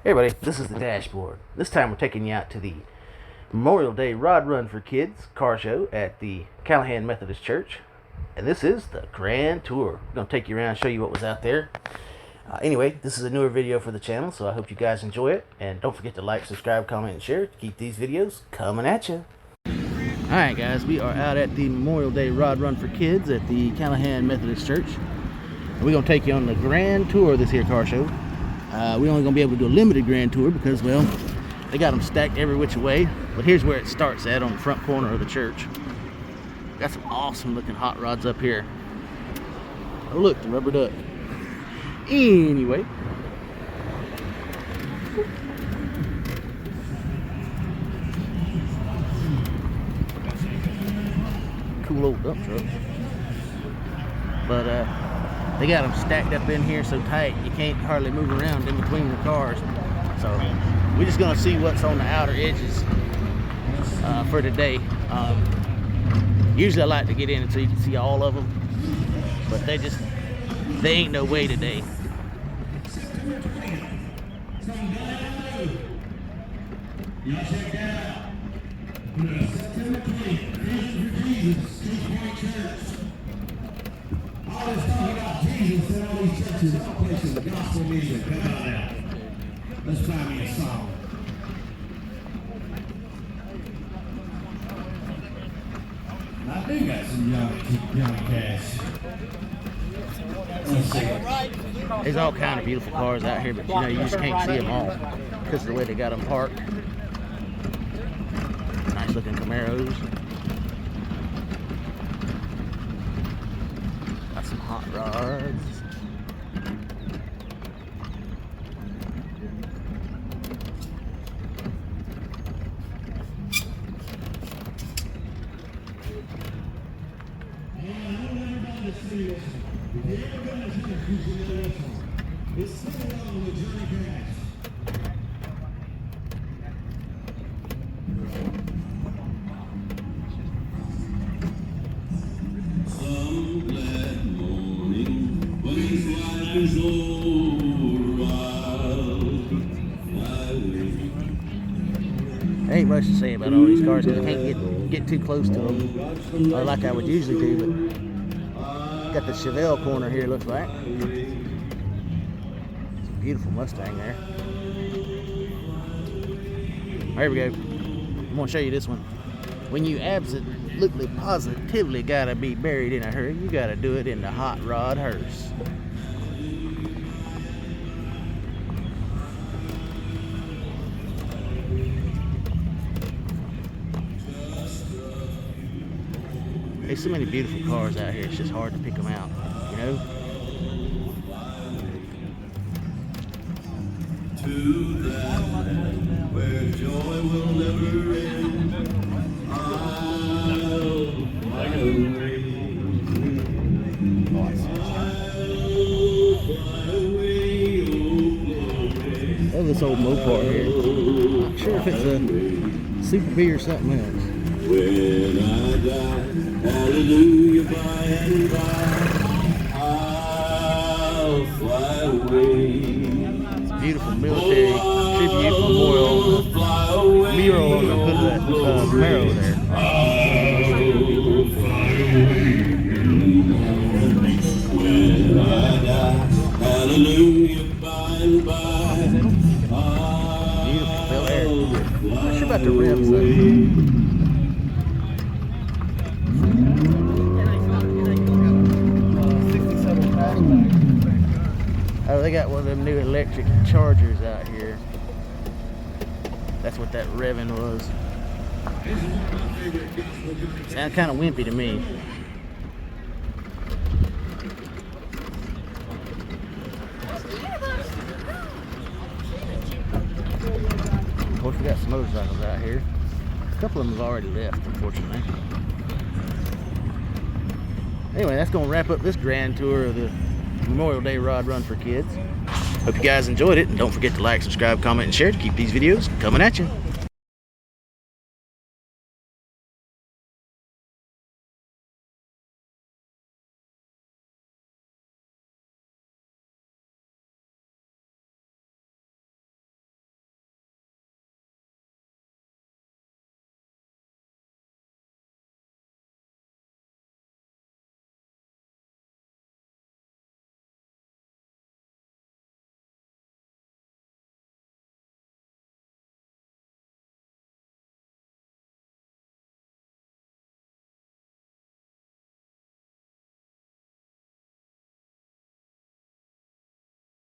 Hey everybody, this is the dashboard. This time we're taking you out to the Memorial Day Rod Run for Kids car show at the Callahan Methodist Church. And this is the grand tour. We're going to take you around and show you what was out there. Anyway, this is a newer video for the channel, so I hope you guys enjoy it. And don't forget to like, subscribe, comment, and share to keep these videos coming at you. Alright guys, we are out at the Memorial Day Rod Run for Kids at the Callahan Methodist Church. And we're going to take you on the grand tour of this here car show. We're only going to be able to do a limited grand tour because, well, they got them stacked every which way. But here's where it starts at, on the front corner of the church. Got some awesome looking hot rods up here. Oh look, the rubber duck. Anyway. Cool old dump truck. But they got them stacked up in here so tight you can't hardly move around in between the cars. So we're just gonna see what's on the outer edges for today. Usually I like to get in until you can see all of them, but they ain't no way today. Check that out. September 20th, Vision for Jesus, Street Point Church. All this talk about Jesus in all these churches, all places, the gospel music. Come on now. Let's find me a song. I do got some young cats. Let's see. There's all kind of beautiful cars out here, but you know, you just can't see them all because of the way they got them parked. Nice looking Camaros. Got some hot rods. Ain't much to say about all these cars because I can't get too close to them like I would usually do. But got the Chevelle corner here, looks like. It's a beautiful Mustang there. Here we go. I'm gonna show you this one. When you absolutely positively gotta be buried in a hurry, you gotta do it in the hot rod hearse. There's so many beautiful cars out here, it's just hard to pick them out, you know? To that where joy will never end, I'll fly away. Oh, this old Mopar here. Not sure if it's a Super B or something else. When I die, hallelujah, by and by, I'll fly away. It's a beautiful military tribute memorial mural on the hood of that Camaro there. I'll fly away. When I die, hallelujah, by and by, beautiful Bel Air. I'm not sure about the rims though. Oh, they got one of them new electric chargers out here. That's what that revving was. Sounds kind of wimpy to me. Of course, we got some motorcycles out here. A couple of them have already left, unfortunately. Anyway, that's going to wrap up this grand tour of the Memorial Day Rod Run for Kids. Hope you guys enjoyed it, and don't forget to like, subscribe, comment, and share to keep these videos coming at you.